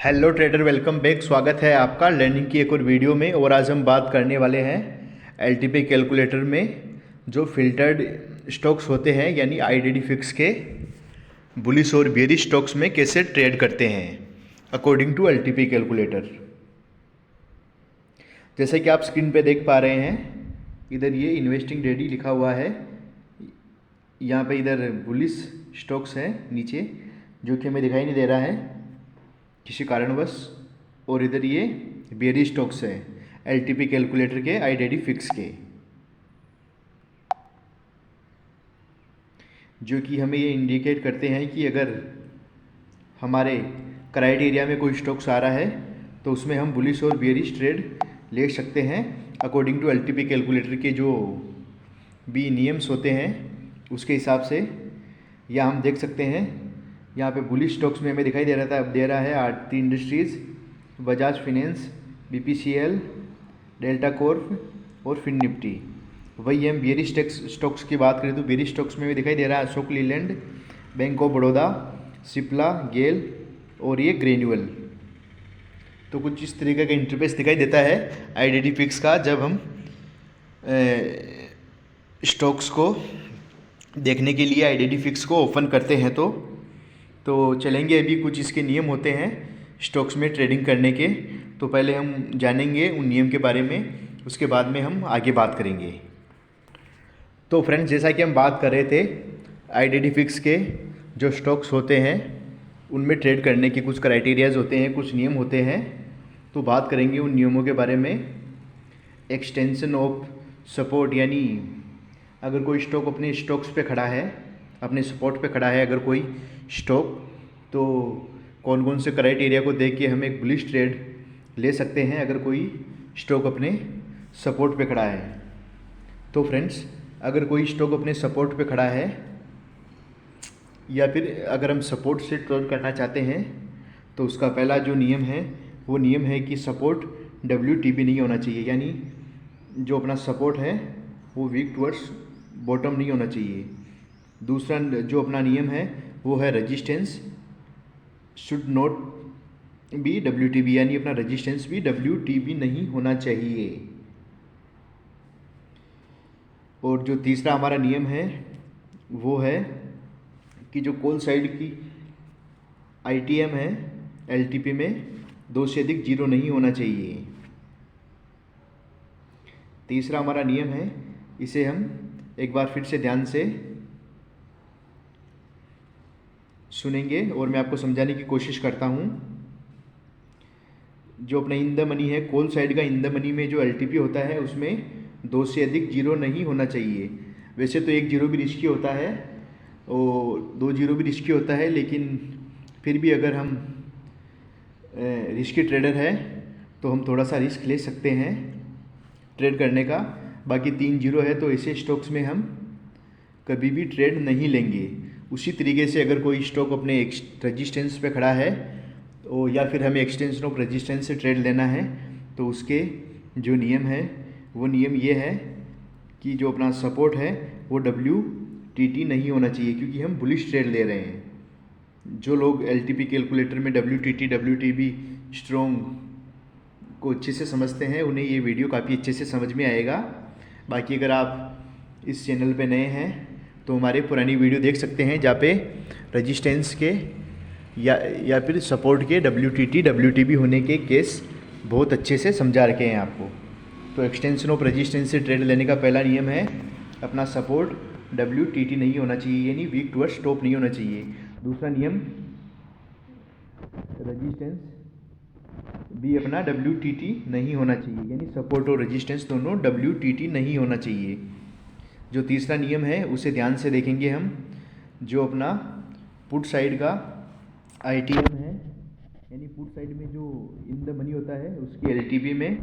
Hello trader, welcome back. स्वागत है आपका लर्निंग की एक और वीडियो में। और आज हम बात करने वाले हैं एलटीपी कैलकुलेटर में जो फिल्टर्ड स्टॉक्स होते हैं यानी आईडीडी फिक्स के बुलिश और बेयरिश स्टॉक्स में कैसे ट्रेड करते हैं अकॉर्डिंग टू एलटीपी कैलकुलेटर। जैसे कि आप स्क्रीन पे देख पा रहे हैं, इधर ये इन्वेस्टिंग रेडी लिखा हुआ है। यहाँ पे इधर बुलिश स्टॉक्स हैं नीचे, जो कि हमें दिखाई नहीं दे रहा है किसी कारणवश, और इधर ये बेयरिश स्टॉक्स है एलटीपी कैलकुलेटर के आईडीडी फिक्स के, जो कि हमें ये इंडिकेट करते हैं कि अगर हमारे क्राइटेरिया में कोई स्टॉक्स आ रहा है तो उसमें हम बुलिश और बेयरिश ट्रेड ले सकते हैं अकॉर्डिंग टू एलटीपी कैलकुलेटर के जो भी नियम्स होते हैं उसके हिसाब से। या हम देख सकते हैं यहाँ पे बुलिश स्टॉक्स में हमें दिखाई दे रहा था, अब दे रहा है Aarti Industries, Bajaj Finance, BPCL, Delta Corp और फिन निफ्टी। वही हम बेयरिश स्टॉक्स की बात करें तो बेयरिश स्टॉक्स में हमें दिखाई दे रहा है अशोक लीलैंड, बैंक ऑफ बड़ौदा, सिप्ला, गेल और ये ग्रेन्यूअल। तो कुछ इस तरीके का इंटरफेस दिखाई देता है आईडीडी फिक्स का जब हम स्टॉक्स को देखने के लिए आईडीडी फिक्स को ओपन करते हैं। तो चलेंगे, अभी कुछ इसके नियम होते हैं स्टॉक्स में ट्रेडिंग करने के। तो पहले हम जानेंगे उन नियम के बारे में, उसके बाद में हम आगे बात करेंगे। तो फ्रेंड्स, जैसा कि हम बात कर रहे थे आईडीडी फिक्स के जो स्टॉक्स होते हैं उनमें ट्रेड करने के कुछ क्राइटेरियाज होते हैं, कुछ नियम होते हैं। तो बात करेंगे उन नियमों के बारे में। एक्सटेंशन ऑफ सपोर्ट, यानी अगर कोई स्टॉक अपने स्टॉक्स पे खड़ा है, अपने सपोर्ट पे खड़ा है अगर कोई स्टॉक, तो कौन कौन से क्राइटेरिया को देख के हम एक बुलिश ट्रेड ले सकते हैं अगर कोई स्टॉक अपने सपोर्ट पे खड़ा है। तो फ्रेंड्स, अगर कोई स्टॉक अपने सपोर्ट पे खड़ा है या फिर अगर हम सपोर्ट से ट्रेड करना चाहते हैं तो उसका पहला जो नियम है वो नियम है कि सपोर्ट WTB नहीं होना चाहिए, यानी जो अपना सपोर्ट है वो वीक टुवर्ड्स बॉटम नहीं होना चाहिए। दूसरा जो अपना नियम है वो है resistance should not be WTB, यानी अपना रेजिस्टेंस भी WTB नहीं होना चाहिए। और जो तीसरा हमारा नियम है वो है कि जो कॉल साइड की ITM है LTP में 2 से अधिक 0 नहीं होना चाहिए। तीसरा हमारा नियम है, इसे हम एक बार फिर से ध्यान से सुनेंगे और मैं आपको समझाने की कोशिश करता हूँ। जो अपना इन द मनी है, कॉल साइड का इन द मनी में जो LTP होता है उसमें 2 से अधिक 0 नहीं होना चाहिए। वैसे तो 1 0 भी रिस्की होता है और 2 0 भी रिस्की होता है, लेकिन फिर भी अगर हम रिस्की ट्रेडर है तो हम थोड़ा सा रिस्क ले सकते हैं ट्रेड करने का। बाकी 3 0 है तो ऐसे स्टॉक्स में हम कभी भी ट्रेड नहीं लेंगे। उसी तरीके से अगर कोई स्टॉक अपने रेजिस्टेंस पे खड़ा है तो या फिर हमें एक्सटेंशन ऑफ रेजिस्टेंस से ट्रेड लेना है तो उसके जो नियम है वो नियम ये है कि जो अपना सपोर्ट है वो WTT नहीं होना चाहिए, क्योंकि हम बुलिश ट्रेड ले रहे हैं। जो लोग LTP कैलकुलेटर में WTT WTB स्ट्रॉन्ग को अच्छे से समझते हैं उन्हें ये वीडियो काफ़ी अच्छे से समझ में आएगा। बाकी अगर आप इस चैनल पे नए हैं तो हमारे पुरानी वीडियो देख सकते हैं जहाँ पे रेजिस्टेंस के या फिर सपोर्ट के WTT WTB होने के केस बहुत अच्छे से समझा रखे हैं आपको। तो एक्सटेंशन ऑफ रेजिस्टेंस से ट्रेड लेने का पहला नियम है अपना सपोर्ट WTT नहीं होना चाहिए, यानी वीक टुवर्ड्स टॉप नहीं होना चाहिए। दूसरा नियम, रेजिस्टेंस भी अपना WTT नहीं होना चाहिए, यानी सपोर्ट और रेजिस्टेंस दोनों WTT नहीं होना चाहिए। जो तीसरा नियम है उसे ध्यान से देखेंगे हम। जो अपना पुट साइड का ITM है, यानी पुट साइड में जो इन द मनी होता है उसकी LTP में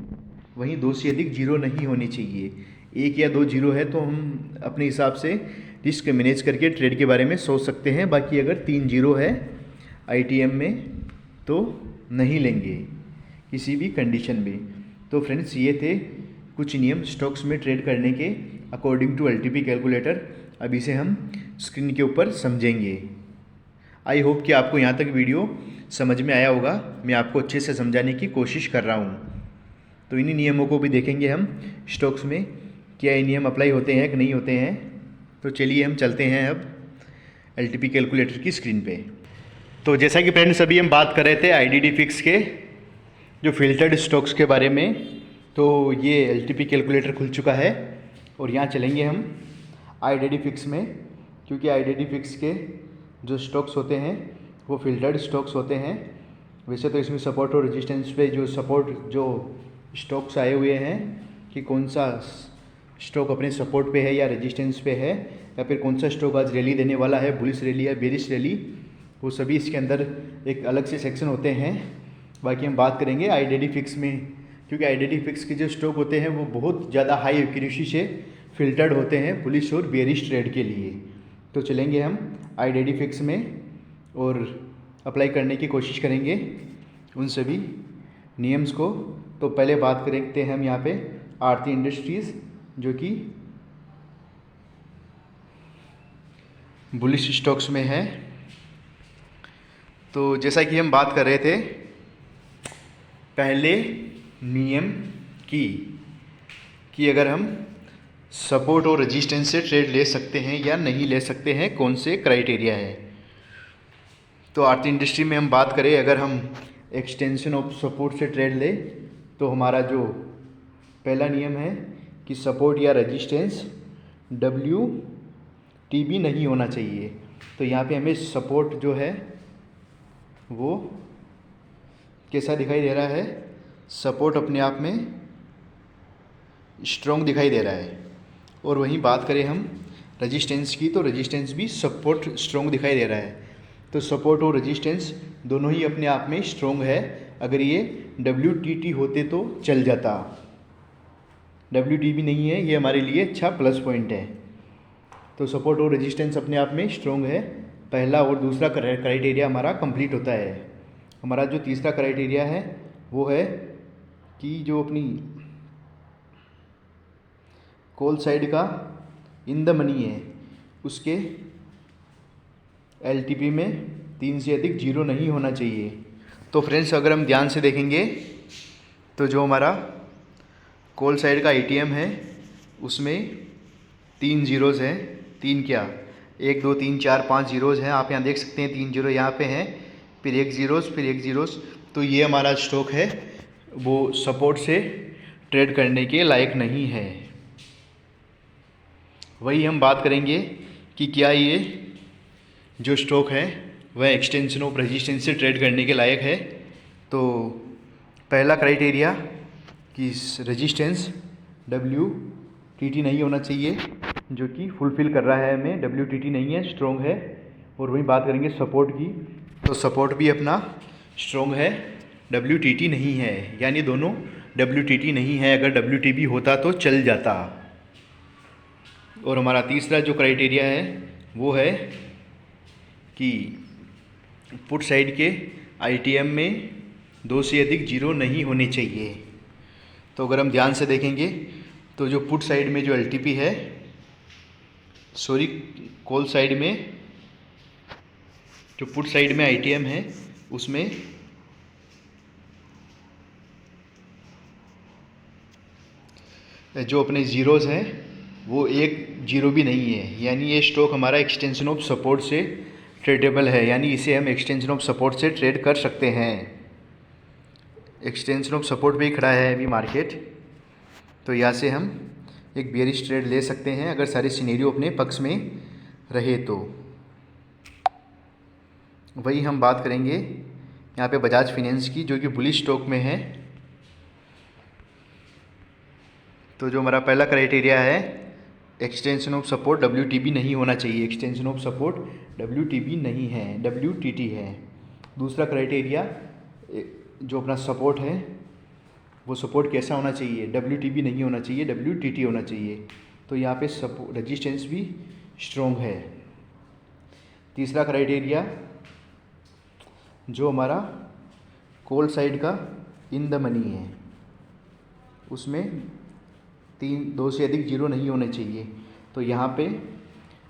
वहीं 2 से अधिक 0 नहीं होनी चाहिए। 1 या 2 0 है तो हम अपने हिसाब से रिस्क मैनेज करके ट्रेड के बारे में सोच सकते हैं। बाकी अगर 3 0 है ITM में तो नहीं लेंगे किसी भी कंडीशन में। तो फ्रेंड्स, ये थे कुछ नियम स्टॉक्स में ट्रेड करने के अकॉर्डिंग टू LTP कैलकुलेटर। अब इसे हम स्क्रीन के ऊपर समझेंगे। आई होप कि आपको यहाँ तक वीडियो समझ में आया होगा। मैं आपको अच्छे से समझाने की कोशिश कर रहा हूँ। तो इन्हीं नियमों को भी देखेंगे हम स्टॉक्स में, क्या ये नियम अप्लाई होते हैं कि नहीं होते हैं। तो चलिए हम चलते हैं अब एलटीपी कैलकुलेटर की स्क्रीन पे। तो जैसा कि फ्रेंड्स अभी हम बात कर रहे थे आईडीडी फिक्स के जो फिल्टर्ड स्टॉक्स के बारे में, तो ये एलटीपी कैलकुलेटर खुल चुका है और यहाँ चलेंगे हम आईडीडी फिक्स में, क्योंकि आईडीडी फिक्स के जो स्टॉक्स होते हैं वो फिल्टर्ड स्टॉक्स होते हैं। वैसे तो इसमें सपोर्ट और रेजिस्टेंस पे जो स्टॉक्स आए हुए हैं कि कौन सा स्टॉक अपने सपोर्ट पे है या रेजिस्टेंस पे है, या फिर कौन सा स्टॉक आज रैली देने वाला है, बुलिश रैली या बेरिश रैली, वो सभी इसके अंदर एक अलग से सेक्शन होते हैं। बाकी हम बात करेंगे आईडीडी फिक्स में, क्योंकि आईडीडी फिक्स के जो स्टॉक होते हैं वो बहुत ज़्यादा हाई एक्यूरेसी से फिल्टर्ड होते हैं बुलिश और बेरिश ट्रेड के लिए। तो चलेंगे हम आईडीडी फिक्स में और अप्लाई करने की कोशिश करेंगे उन सभी नियम्स को। तो पहले बात करते हैं हम यहाँ पे आरती इंडस्ट्रीज़, जो कि बुलिश स्टॉक्स में है। तो जैसा कि हम बात कर रहे थे पहले नियम कि अगर हम सपोर्ट और रेजिस्टेंस से ट्रेड ले सकते हैं या नहीं ले सकते हैं, कौन से क्राइटेरिया है। तो आरती इंडस्ट्री में हम बात करें, अगर हम एक्सटेंशन ऑफ सपोर्ट से ट्रेड ले तो हमारा जो पहला नियम है कि सपोर्ट या रेजिस्टेंस WTB नहीं होना चाहिए। तो यहाँ पे हमें सपोर्ट जो है वो कैसा दिखाई दे रहा है, सपोर्ट अपने आप में स्ट्रॉन्ग दिखाई दे रहा है। और वहीं बात करें हम रेजिस्टेंस की, तो रेजिस्टेंस भी सपोर्ट स्ट्रॉन्ग दिखाई दे रहा है। तो सपोर्ट और रेजिस्टेंस दोनों ही अपने आप में स्ट्रॉन्ग है। अगर ये WTT होते तो चल जाता, WTB नहीं है, ये हमारे लिए अच्छा प्लस पॉइंट है। तो सपोर्ट और रेजिस्टेंस अपने आप में स्ट्रॉन्ग है, पहला और दूसरा क्राइटेरिया हमारा कंप्लीट होता है। हमारा जो तीसरा क्राइटेरिया है वो है कि जो अपनी कॉल साइड का इन द मनी है उसके LTP में 3 से अधिक जीरो नहीं होना चाहिए। तो फ्रेंड्स अगर हम ध्यान से देखेंगे तो जो हमारा कॉल साइड का ATM है उसमें 3 जीरोज़ हैं, 3 क्या 1 2 3 4 5 जीरोज़ हैं। आप यहाँ देख सकते हैं 3 जीरो यहाँ पे हैं, फिर 1 जीरोज़, फिर 1 जीरोज़। तो ये हमारा स्टॉक है वो सपोर्ट से ट्रेड करने के लायक नहीं है। वही हम बात करेंगे कि क्या ये जो स्टॉक है वह एक्सटेंशन ऑफ रेजिस्टेंस से ट्रेड करने के लायक है। तो पहला क्राइटेरिया कि रेजिस्टेंस WTT नहीं होना चाहिए, जो कि फुलफ़िल कर रहा है हमें, WTT नहीं है, स्ट्रॉन्ग है। और वहीं बात करेंगे सपोर्ट की, तो सपोर्ट भी अपना स्ट्रॉन्ग है, WTT नहीं है, यानी दोनों WTT नहीं है। अगर WTB होता तो चल जाता। और हमारा तीसरा जो क्राइटेरिया है वो है कि पुट साइड के ITM में 2 से अधिक जीरो नहीं होने चाहिए। तो अगर हम ध्यान से देखेंगे तो जो पुट साइड में जो LTP है, सॉरी कॉल साइड में जो पुट साइड में ITM है उसमें जो अपने ज़ीरोज़ हैं वो 1 जीरो भी नहीं है, यानी ये स्टॉक हमारा एक्सटेंशन ऑफ सपोर्ट से ट्रेडेबल है, यानी इसे हम एक्सटेंशन ऑफ सपोर्ट से ट्रेड कर सकते हैं। एक्सटेंशन ऑफ सपोर्ट पे ही खड़ा है अभी मार्केट, तो यहाँ से हम एक बेयरिश ट्रेड ले सकते हैं अगर सारे सिनेरियो अपने पक्ष में रहे तो। वही हम बात करेंगे यहाँ पे बजाज फाइनेंस की, जो कि बुलिश स्टॉक में है। तो जो हमारा पहला क्राइटेरिया है एक्सटेंशन ऑफ सपोर्ट WTB नहीं होना चाहिए, एक्सटेंशन ऑफ सपोर्ट WTB नहीं है, WTT है। दूसरा क्राइटेरिया जो अपना सपोर्ट है वो सपोर्ट कैसा होना चाहिए, WTB नहीं होना चाहिए, WTT होना चाहिए। तो यहाँ पे सपोर्ट रेजिस्टेंस भी स्ट्रॉन्ग है। तीसरा क्राइटेरिया जो हमारा कॉल साइड का इन द मनी है उसमें 2 से अधिक जीरो नहीं होने चाहिए। तो यहाँ पे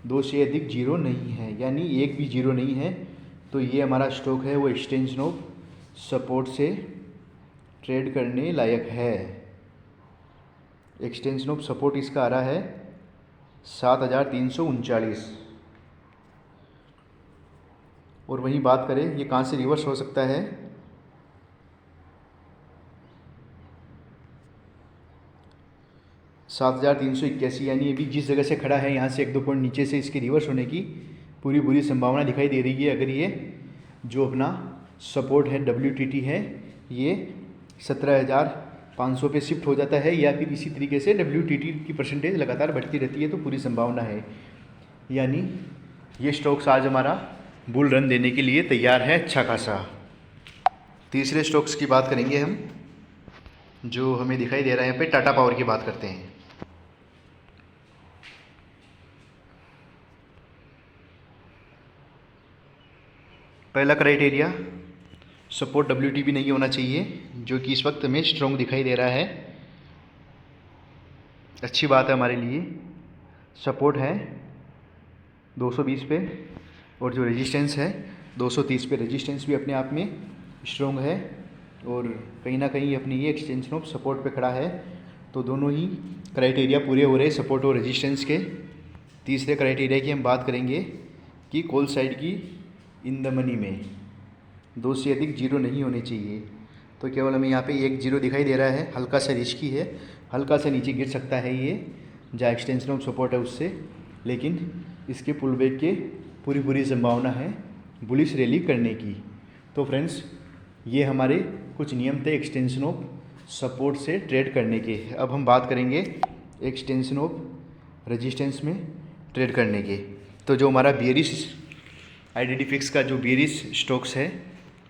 2 से अधिक जीरो नहीं है, यानी एक भी जीरो नहीं है, तो ये हमारा स्टॉक है वो एक्सटेंशन ऑफ सपोर्ट से ट्रेड करने लायक है। एक्सटेंशन ऑफ सपोर्ट इसका आ रहा है 7339। और वहीं बात करें ये कहाँ से रिवर्स हो सकता है, 7381, यानी अभी जिस जगह से खड़ा है यहाँ से 1-2 पॉइंट नीचे से इसके रिवर्स होने की पूरी संभावना दिखाई दे रही है। अगर ये जो अपना सपोर्ट है WTT है ये 17,500 पे शिफ्ट हो जाता है, या फिर इसी तरीके से WTT की परसेंटेज लगातार बढ़ती रहती है, तो पूरी संभावना है। यानी ये स्टॉक्स आज हमारा बुल रन देने के लिए तैयार है अच्छा खासा। तीसरे स्टॉक्स की बात करेंगे हम, जो हमें दिखाई दे रहा है यहाँ पे टाटा पावर की बात करते हैं। पहला क्राइटेरिया सपोर्ट WTP नहीं होना चाहिए, जो कि इस वक्त हमें स्ट्रॉन्ग दिखाई दे रहा है। अच्छी बात है हमारे लिए। सपोर्ट है 220 पे और जो रेजिस्टेंस है 230 पे। रेजिस्टेंस भी अपने आप में स्ट्रॉन्ग है और कहीं ना कहीं अपनी ये एक्सटेंशन ऑफ सपोर्ट पे खड़ा है। तो दोनों ही क्राइटेरिया पूरे हो रहे हैं सपोर्ट और रेजिस्टेंस के। तीसरे क्राइटेरिया की हम बात करेंगे कि कॉल साइड की इन द मनी में 2 से अधिक जीरो नहीं होने चाहिए। तो केवल हमें यहाँ पे 1 जीरो दिखाई दे रहा है, हल्का सा रिस्की है, हल्का सा नीचे गिर सकता है ये जहाँ एक्सटेंशन ऑफ सपोर्ट है उससे, लेकिन इसके पुल बैक के पूरी संभावना है बुलिश रैली करने की। तो फ्रेंड्स ये हमारे कुछ नियम थे एक्सटेंशन ऑफ सपोर्ट से ट्रेड करने के। अब हम बात करेंगे एक्सटेंशन ऑफ रेजिस्टेंस में ट्रेड करने के। तो जो हमारा बियरिश IDD फिक्स का जो बियरिश स्टॉक्स है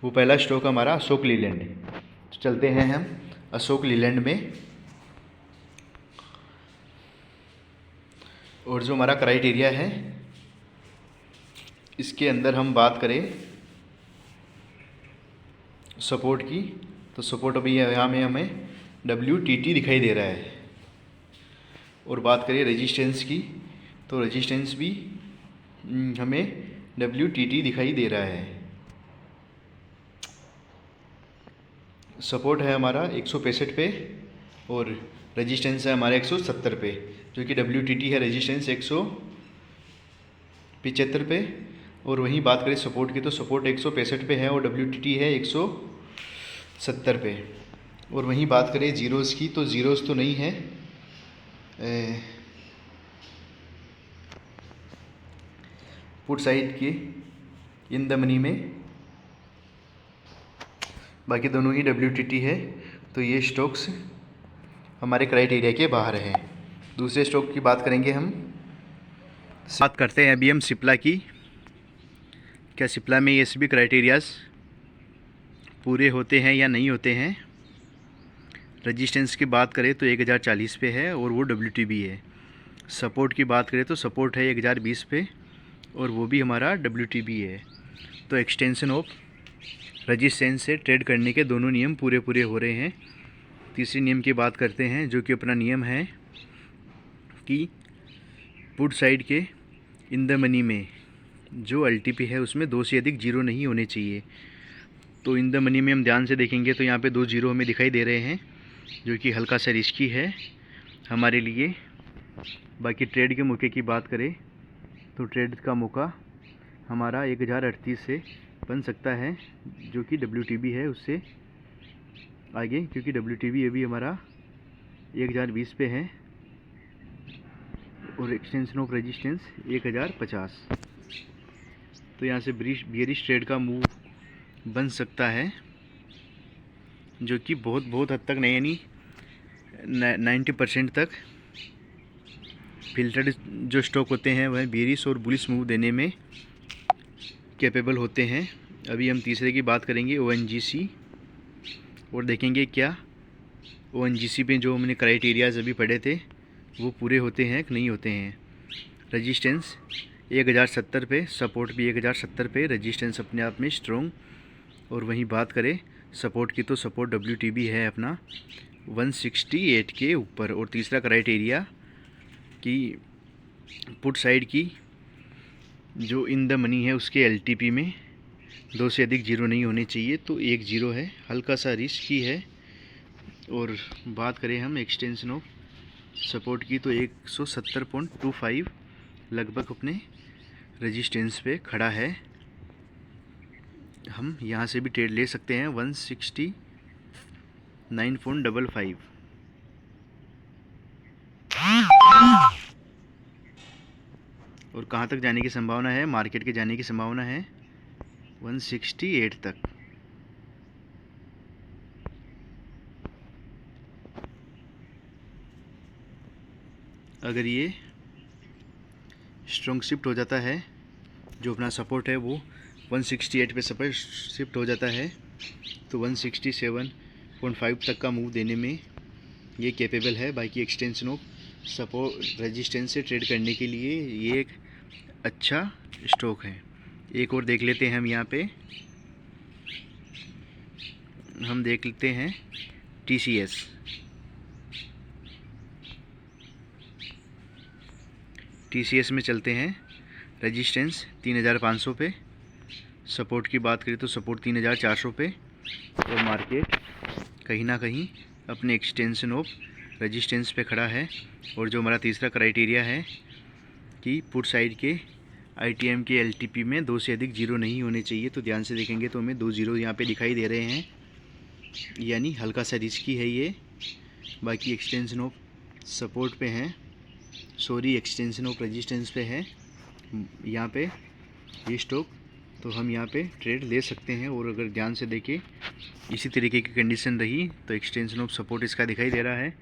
वो पहला स्टॉक हमारा अशोक लीलैंड। तो चलते हैं हम अशोक लीलैंड में, और जो हमारा क्राइटेरिया है इसके अंदर हम बात करें सपोर्ट की, तो सपोर्ट अभी यहाँ में हमें WTT दिखाई दे रहा है। और बात करें रेजिस्टेंस की, तो रेजिस्टेंस भी हमें WTT दिखाई दे रहा है। सपोर्ट है हमारा 165 पे और रेजिस्टेंस है हमारा 170 पे, जो कि WTT है रेजिस्टेंस 175 पे। और वहीं बात करें सपोर्ट की, तो सपोर्ट 165 पे है और WTT है 170 पे। और वहीं बात करें जीरोज़ की, तो जीरोज़ तो नहीं है, पुट साइड की इन द मनी में, बाकी दोनों ही WTT है। तो ये स्टॉक्स हमारे क्राइटेरिया के बाहर हैं। दूसरे स्टॉक की बात करेंगे हम, बात करते हैं अभी हम सिप्ला की। क्या सिप्ला में ये सभी क्राइटेरियाज पूरे होते हैं या नहीं होते हैं। रेजिस्टेंस की बात करें तो 1040 पे है और वो WTB है। सपोर्ट की बात करें तो सपोर्ट है 1020 पे और वो भी हमारा WTB है। तो एक्सटेंशन ऑफ रेजिस्टेंस से ट्रेड करने के दोनों नियम पूरे हो रहे हैं। तीसरे नियम की बात करते हैं, जो कि अपना नियम है कि पुट साइड के इन द मनी में जो LTP है उसमें 2 से अधिक जीरो नहीं होने चाहिए। तो इन द मनी में हम ध्यान से देखेंगे तो यहाँ पे 2 जीरो हमें दिखाई दे रहे हैं, जो कि हल्का सा रिस्की है हमारे लिए। बाकी ट्रेड के मौके की बात करें तो ट्रेड का मौका हमारा 1038 से बन सकता है, जो कि WTB है उससे आगे, क्योंकि WTB अभी हमारा 1020 पे है और एक्सटेंशन ऑफ रेजिस्टेंस 1050। तो यहाँ से बियरिश ट्रेड का मूव बन सकता है, जो कि बहुत हद तक नहीं, यानी 90% तक फिल्टर्ड जो स्टॉक होते हैं वह बियरिश और बुलिश मूव देने में कैपेबल होते हैं। अभी हम तीसरे की बात करेंगे ONGC, और देखेंगे क्या ONGC पे जो हमने क्राइटेरियाज अभी पढ़े थे वो पूरे होते हैं कि नहीं होते हैं। रेजिस्टेंस 1070 पे, सपोर्ट भी 1070 पे, रेजिस्टेंस अपने आप में स्ट्रॉन्ग। और वहीं बात करें सपोर्ट की, तो सपोर्ट WTB है अपना 168 के ऊपर। और तीसरा क्राइटेरिया कि पुट साइड की जो इन द मनी है उसके LTP में 2 से अधिक जीरो नहीं होने चाहिए, तो 1 जीरो है, हल्का सा रिस्की है। और बात करें हम एक्सटेंशन ऑफ सपोर्ट की, तो 170.25 लगभग अपने रेजिस्टेंस पे खड़ा है। हम यहाँ से भी ट्रेड ले सकते हैं 169.55। और कहाँ तक जाने की संभावना है, मार्केट के जाने की संभावना है 168 तक। अगर ये स्ट्रॉन्ग शिफ्ट हो जाता है, जो अपना सपोर्ट है वो 168 पे सपोर्ट शिफ्ट हो जाता है, तो 167.5 तक का मूव देने में ये कैपेबल है। बाकी एक्सटेंशन ऑफ सपोर्ट रेजिस्टेंस से ट्रेड करने के लिए ये एक अच्छा स्टॉक है। एक और देख लेते हैं हम यहाँ पे, हम देख लेते हैं TCS। TCS में चलते हैं, रेजिस्टेंस 3500 पे, सपोर्ट की बात करें तो सपोर्ट 3400 पे, और मार्केट कहीं ना कहीं अपने एक्सटेंशन ऑफ रेजिस्टेंस पे खड़ा है। और जो हमारा तीसरा क्राइटेरिया है कि पुट साइड के ITM के LTP में 2 से अधिक जीरो नहीं होने चाहिए, तो ध्यान से देखेंगे तो हमें 2 जीरो यहाँ पे दिखाई दे रहे हैं, यानी हल्का सा रिस्की है ये। बाकी एक्सटेंशन ऑफ सपोर्ट पे हैं, सॉरी एक्सटेंशन ऑफ रेजिस्टेंस पे है यहाँ पे ये स्टॉक, तो हम यहाँ पे ट्रेड ले सकते हैं। और अगर ध्यान से देखें इसी तरीके की कंडीशन रही तो एक्सटेंशन ऑफ सपोर्ट इसका दिखाई दे रहा है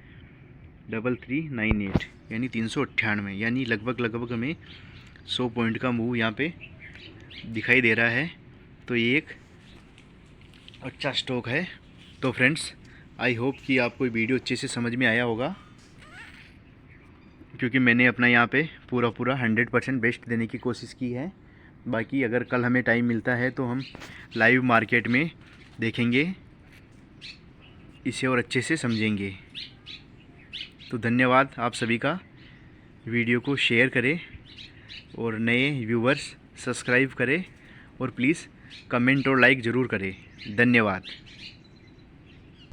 3398, यानी 398, यानी लगभग हमें 100 पॉइंट का मूव यहाँ पे दिखाई दे रहा है। तो ये एक अच्छा स्टॉक है। तो फ्रेंड्स, आई होप कि आपको वीडियो अच्छे से समझ में आया होगा, क्योंकि मैंने अपना यहाँ पे पूरा 100% बेस्ट देने की कोशिश की है। बाकी अगर कल हमें टाइम मिलता है तो हम लाइव मार्केट में देखेंगे, इसे और अच्छे से समझेंगे। तो धन्यवाद आप सभी का। वीडियो को शेयर करें और नए व्यूवर्स सब्सक्राइब करें, और प्लीज़ कमेंट और लाइक ज़रूर करें। धन्यवाद।